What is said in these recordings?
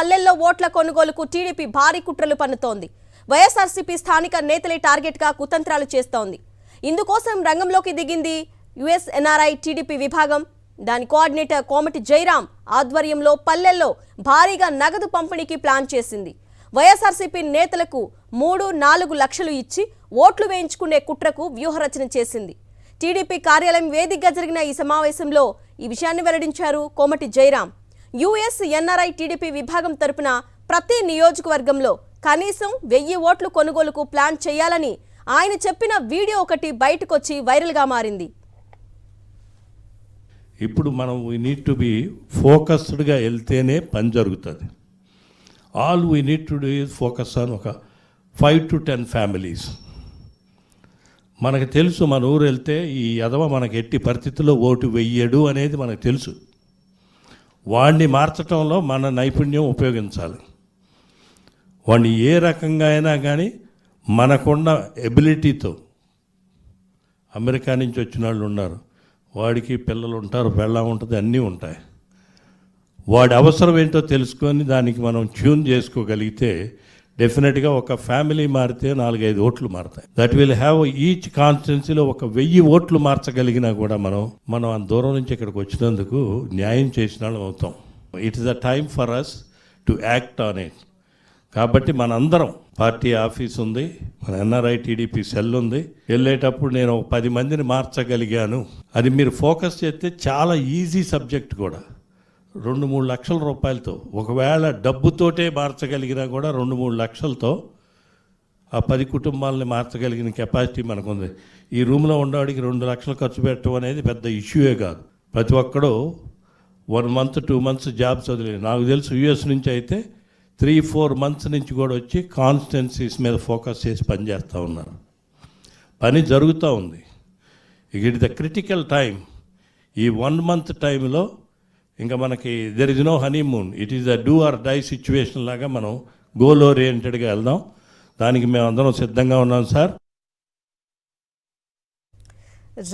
పల్లెల్లో ఓట్ల కొనుగోలుకు టీడీపీ భారీ కుట్రలు పన్నుతోంది. వైఎస్ఆర్సీపీ స్థానిక నేతలే టార్గెట్గా కుతంత్రాలు చేస్తోంది. ఇందుకోసం రంగంలోకి దిగింది యుఎస్ఎన్ఆర్ఐ టీడీపీ విభాగం. దాని కోఆర్డినేటర్ కోమటి జయరాం ఆధ్వర్యంలో పల్లెల్లో భారీగా నగదు పంపిణీకి ప్లాన్ చేసింది. వైఎస్ఆర్సీపీ నేతలకు 3-4 లక్షలు ఇచ్చి ఓట్లు వేయించుకునే కుట్రకు వ్యూహరచన చేసింది. టీడీపీ కార్యాలయం వేదికగా జరిగిన ఈ సమావేశంలో ఈ విషయాన్ని వెల్లడించారు కోమటి జయరాం. యుఎస్ఎన్ఆర్ఐ టీడీపీ విభాగం తరపున ప్రతి నియోజకవర్గంలో కనీసం 1000 ఓట్లు కొనుగోలుకు ప్లాన్ చేయాలని ఆయన చెప్పిన వీడియో ఒకటి బయటకొచ్చి వైరల్గా మారింది. ఇప్పుడు మనం వీ నీడ్ టు బి ఫోకస్డ్గా వెళ్తేనే పని జరుగుతుంది. All we need to do is focus on ఒక 5 to 10 ఫ్యామిలీస్. మనకు తెలుసు మన ఊరు వెళ్తే ఈ యదవ మనకు ఎట్టి పరిస్థితుల్లో ఓటు వెయ్యడు అనేది మనకు తెలుసు. వాడిని మార్చడంలో మన నైపుణ్యం ఉపయోగించాలి. వాడిని ఏ రకంగా అయినా కానీ మనకున్న ఎబిలిటీతో, అమెరికా నుంచి వచ్చిన వాళ్ళు ఉన్నారు, వాడికి పిల్లలు ఉంటారు, పెళ్ళం ఉంటుంది, అన్నీ ఉంటాయి. వాడి అవసరం ఏంటో తెలుసుకొని దానికి మనం ట్యూన్ చేసుకోగలిగితే డెఫినెట్గా ఒక ఫ్యామిలీ మారితే 4-5 ఓట్లు మారుతాయి. దట్ విల్ హ్యావ్ ఈచ్ కాన్స్టిట్యున్సీలో ఒక 1000 ఓట్లు మార్చగలిగినా కూడా మనం ఆ దూరం నుంచి ఇక్కడికి వచ్చినందుకు న్యాయం చేసిన వాళ్ళం అవుతాం. It is the time for us to act on it. కాబట్టి మనందరం, పార్టీ ఆఫీస్ ఉంది, మన ఎన్ఆర్ఐ టీడీపీ సెల్ ఉంది, వెళ్ళేటప్పుడు నేను 10 మందిని మార్చగలిగాను. అది మీరు ఫోకస్ చేస్తే చాలా ఈజీ సబ్జెక్ట్ కూడా. 2-3 లక్షల రూపాయలతో, ఒకవేళ డబ్బుతోటే మార్చగలిగినా కూడా 2-3 లక్షలతో ఆ 10 కుటుంబాలని మార్చగలిగిన కెపాసిటీ మనకుంది. ఈ రూమ్లో ఉండేవాడికి 2 లక్షలు ఖర్చు పెట్టడం అనేది పెద్ద ఇష్యూయే కాదు. ప్రతి ఒక్కడు 1 month 2 months జాబ్స్ వదిలేదు. నాకు తెలుసు యూఎస్ నుంచి అయితే 3-4 months నుంచి కూడా వచ్చి కాన్స్టిట్యున్సీస్ మీద ఫోకస్ చేసి పనిచేస్తూ ఉన్నారు. పని జరుగుతూ ఉంది. It the critical time. ఈ 1 month టైంలో ఇంకా మనకి there is no honeymoon. It is the do or die situation లాగా మనం గోల్ ఓరియంటెడ్గా వెళ్దాం. దానికి మేము అందరం సిద్ధంగా ఉన్నాం సార్.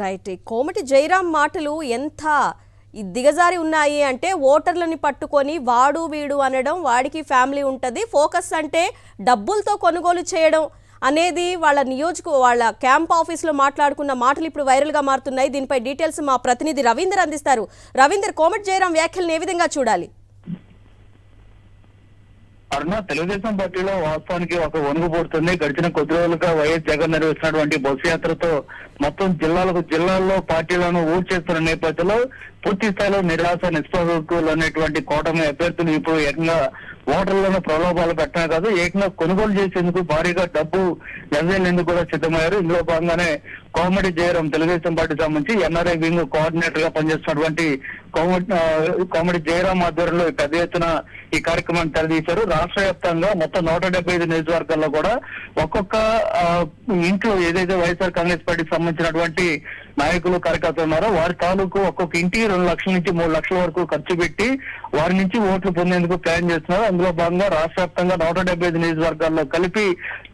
రైట్. కోమటి జయరాం మాటలు ఎంత దిగజారి ఉన్నాయి అంటే, ఓటర్లని పట్టుకొని వాడు వీడు అనడం, వాడికి ఫ్యామిలీ ఉంటుంది, ఫోకస్ అంటే డబ్బులతో కొనుగోలు చేయడం అనేది వాళ్ళ క్యాంప్ ఆఫీస్లో మాట్లాడుకున్న మాటలు ఇప్పుడు వైరల్గా మారుతున్నాయి. దీనిపై డీటెయిల్స్ మా ప్రతినిధి రవీందర్ అందిస్తారు. రవీందర్, కోమటి జయరాం వ్యాఖ్యలను ఏ విధంగా చూడాలి? అరుణ, తెలుగుదేశం పార్టీలో వాస్తవానికి ఒక వణుగు పుడుతుంది. గడిచిన కొద్ది రోజులుగా వైఎస్ జగన్ నిర్వహిస్తున్నటువంటి బస్సు యాత్రతో మొత్తం జిల్లాల్లో పార్టీలను ఊడ్చేస్తున్న నేపథ్యంలో పూర్తి స్థాయిలో నిరాశ, నిస్పృహలు అనేటువంటి కూటమి అభ్యర్థులు ఇప్పుడు ఏకంగా ఓటర్లను ప్రలోభాలు పెట్టడమే కాదు, ఏకంగా కొనుగోలు చేసేందుకు భారీగా డబ్బు వెదజల్లేందుకు కూడా సిద్ధమయ్యారు. ఇందులో భాగంగానే కోమటి జయరాం, తెలుగుదేశం పార్టీకి సంబంధించి ఎన్ఆర్ఐ వింగ్ కోఆర్డినేటర్ గా పనిచేస్తున్నటువంటి కోమటి జయరాం ఆధ్వర్యంలో పెద్ద ఎత్తున ఈ కార్యక్రమాన్ని తెరదీశారు. రాష్ట్ర వ్యాప్తంగా మొత్తం 175 నియోజకవర్గాల్లో కూడా ఒక్కొక్క ఇంట్లో ఏదైతే వైఎస్ఆర్ కాంగ్రెస్ పార్టీకి సంబంధించినటువంటి నాయకులు, కార్యకర్తలు ఉన్నారో వారి తాలూకు ఒక్కొక్క ఇంటికి 2 లక్షల నుంచి 3 లక్షల వరకు ఖర్చు పెట్టి వారి నుంచి ఓట్లు పొందేందుకు ప్లాన్ చేస్తున్నారు. అందులో భాగంగా రాష్ట్ర వ్యాప్తంగా 175 నియోజకవర్గాల్లో కలిపి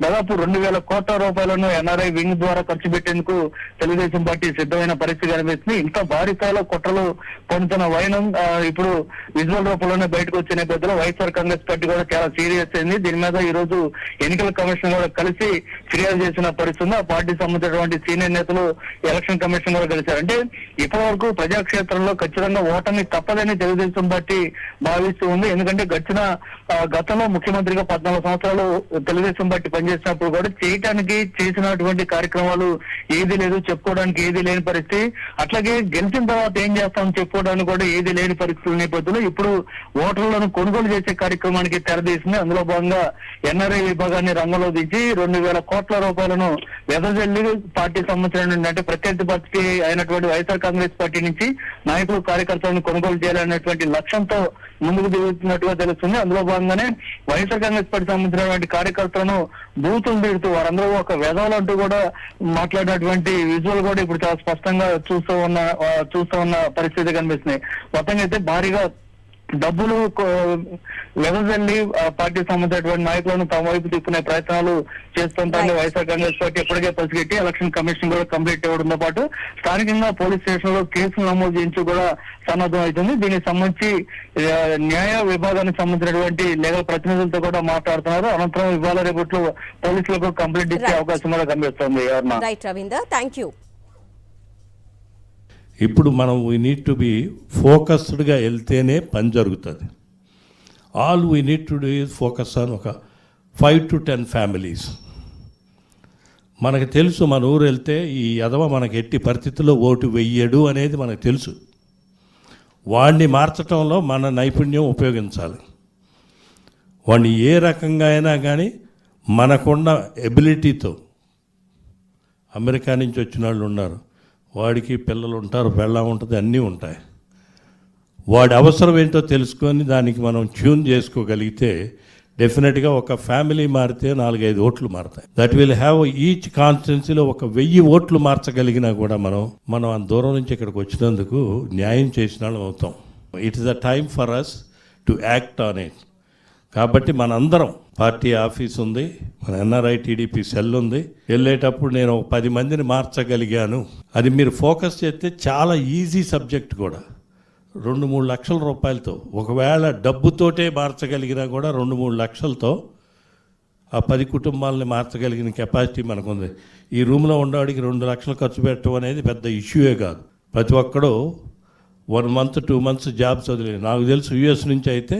దాదాపు 2000 కోట్ల రూపాయలను ఎన్ఆర్ఐ వింగ్ ద్వారా ఖర్చు పెట్టేందుకు తెలుగుదేశం పార్టీ సిద్ధమైన పరిస్థితి కనిపిస్తుంది. ఇంకా భారీ స్థాయిలో కుట్రలు పొందుతున్న వైనం ఇప్పుడు విజువల్ రూపంలోనే బయటకు వచ్చే నేపథ్యంలో వైఎస్ఆర్ కాంగ్రెస్ పార్టీ కూడా చాలా సీరియస్ అయింది. దీని మీద ఈ రోజు ఎన్నికల కమిషన్ కూడా కలిసి ఫిర్యాదు చేసిన పరిస్థితి. ఆ పార్టీకి సంబంధించినటువంటి సీనియర్ నేతలు ఎలక్షన్ కమిషన్ కూడా కలిశారు. అంటే ఇప్పటి వరకు ప్రజాక్షేత్రంలో ఖచ్చితంగా ఓటమి తప్పదని తెలుగుదేశం పార్టీ భావిస్తూ ఉంది. ఎందుకంటే గతంలో ముఖ్యమంత్రిగా 14 సంవత్సరాలు తెలుగుదేశం పార్టీ పనిచేసినప్పుడు కూడా చేసినటువంటి కార్యక్రమాలు ఏది లేదు, చెప్పుకోవడానికి ఏది లేని పరిస్థితి. అట్లాగే గెలిచిన తర్వాత ఏం చేస్తాం చెప్పుకోవడానికి కూడా ఏది లేని పరిస్థితుల నేపథ్యంలో ఇప్పుడు ఓటర్లను కొనుగోలు చేసే కార్యక్రమానికి తెరదీసింది. అందులో భాగంగా ఎన్ఆర్ఐ విభాగాన్ని రంగంలో దించి 2000 కోట్ల రూపాయలను వెదజల్లి పార్టీకి సంబంధించిన అంటే ప్రత్యర్థి పార్టీ అయినటువంటి వైఎస్ఆర్ కాంగ్రెస్ పార్టీ నుంచి నాయకులు, కార్యకర్తలను కొనుగోలు చేయాలనేటువంటి లక్ష్యంతో ముందుకు దిగుతున్నట్టుగా తెలుస్తుంది. అందులో భాగంగానే వైఎస్ఆర్ కాంగ్రెస్ పార్టీ సంబంధించినటువంటి కార్యకర్తలను బూతులు తిడుతూ వారందరూ ఒక వెధవలంటూ కూడా మాట్లాడినటువంటి విజువల్ కూడా ఇప్పుడు చాలా స్పష్టంగా చూస్తూ ఉన్న పరిస్థితి కనిపిస్తుంది. మొత్తంగా అయితే భారీగా డబ్బులు వెదజల్లి పార్టీకి సంబంధించినటువంటి నాయకులను తమ వైపు తిప్పుకునే ప్రయత్నాలు చేస్తుంటారని వైఎస్ఆర్ కాంగ్రెస్ పార్టీ ఎప్పటికే పసిగట్టి ఎలక్షన్ కమిషన్ కూడా కంప్లీట్ ఇవ్వడంతో పాటు స్థానికంగా పోలీస్ స్టేషన్ లో కేసులు నమోదు చేయించి కూడా సన్నద్ధం అవుతుంది. దీనికి సంబంధించి న్యాయ విభాగానికి సంబంధించినటువంటి లీగల్ ప్రతినిధులతో కూడా మాట్లాడుతున్నారు. అనంతరం ఇవాళ రేపట్లో పోలీసులకు కంప్లీట్ ఇచ్చే అవకాశం కూడా కనిపిస్తుంది. Right Ravinder, thank you. ఇప్పుడు మనం వీ నీడ్ టు బి ఫోకస్డ్గా వెళ్తేనే పని జరుగుతుంది. All we need to do is focus on ఒక 5 to 10 ఫ్యామిలీస్. మనకు తెలుసు మన ఊరు వెళ్తే ఈ యదవ మనకి ఎట్టి పరిస్థితుల్లో ఓటు వెయ్యడు అనేది మనకు తెలుసు. వాడిని మార్చడంలో మన నైపుణ్యం ఉపయోగించాలి. వాడిని ఏ రకంగా అయినా కానీ మనకున్న ఎబిలిటీతో, అమెరికా నుంచి వచ్చిన వాళ్ళు ఉన్నారు, వాడికి పిల్లలు ఉంటారు, పెళ్ళం ఉంటుంది, అన్నీ ఉంటాయి. వాడి అవసరం ఏంటో తెలుసుకొని దానికి మనం ట్యూన్ చేసుకోగలిగితే డెఫినెట్గా ఒక ఫ్యామిలీ మారితే 4-5 ఓట్లు మారుతాయి. దట్ విల్ హ్యావ్ ఈచ్ కాన్స్టిట్యున్సీలో 1000 ఓట్లు మార్చగలిగినా కూడా మనం అంత దూరం నుంచి ఇక్కడికి వచ్చినందుకు న్యాయం చేసిన వాళ్ళం అవుతాం. It is the time for us to act on it. కాబట్టి మనందరం, పార్టీ ఆఫీస్ ఉంది, మన ఎన్ఆర్ఐ టీడీపీ సెల్ ఉంది, వెళ్ళేటప్పుడు నేను ఒక 10 మందిని మార్చగలిగాను. అది మీరు ఫోకస్ చేస్తే చాలా ఈజీ సబ్జెక్ట్ కూడా. 2-3 లక్షల రూపాయలతో, ఒకవేళ డబ్బుతోటే మార్చగలిగినా కూడా 2-3 లక్షలతో ఆ 10 కుటుంబాలని మార్చగలిగిన కెపాసిటీ మనకుంది. ఈ రూమ్లో ఉండేవాడికి 2 లక్షలు ఖర్చు పెట్టడం అనేది పెద్ద ఇష్యూయే కాదు. ప్రతి ఒక్కడు 1 month 2 months జాబ్స్ వదిలేదు. నాకు తెలుసు యూఎస్ నుంచి అయితే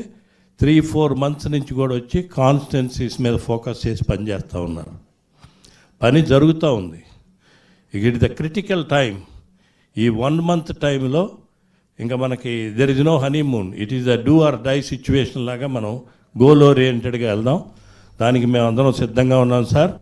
3-4 months నుంచి కూడా వచ్చి కాన్స్టిట్యున్సీస్ మీద ఫోకస్ చేసి పనిచేస్తూ ఉన్నారు. పని జరుగుతూ ఉంది. It the critical time. ఈ 1 month టైంలో ఇంకా మనకి there is no honeymoon. It is the do or die situation లాగా మనం గోల్ ఓరియంటెడ్గా వెళ్దాం. దానికి మేము అందరం సిద్ధంగా ఉన్నాం సార్.